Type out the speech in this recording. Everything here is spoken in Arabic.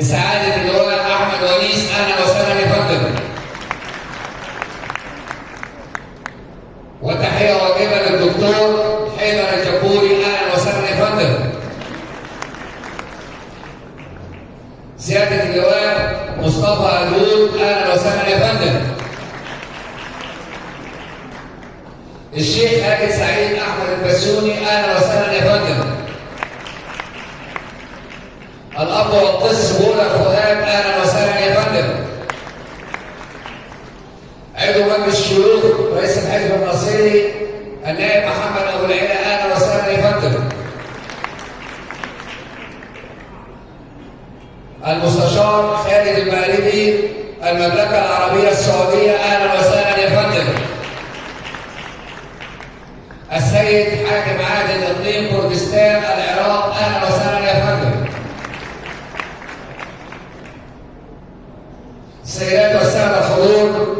بسعادة اللواء أحمد ونيس. أهلا وسهلا يا فندم. وتحية واجبة للدكتور حيدر الجبوري. أهلا وسهلا يا فندم. سيادة اللواء مصطفى ألود. أهلا وسهلا يا فندم. الشيخ هادي سعيد أحمد البسوني. أهلا وسهلا يا فندم. الأب والقس بولا فؤاد. أهلا وسهلا يا فندم. عضو مجلس الشيوخ رئيس الحزب الناصري النائب محمد أبو العلا. أهلا وسهلا يا فندم. المستشار خالد المغربي المملكة العربية السعودية. أهلا وسهلا يا فندم. السيد حاكم عادل إقليم كردستان العراق. أهلا وسهلا يا فندم. السيدات والسادة الحضور،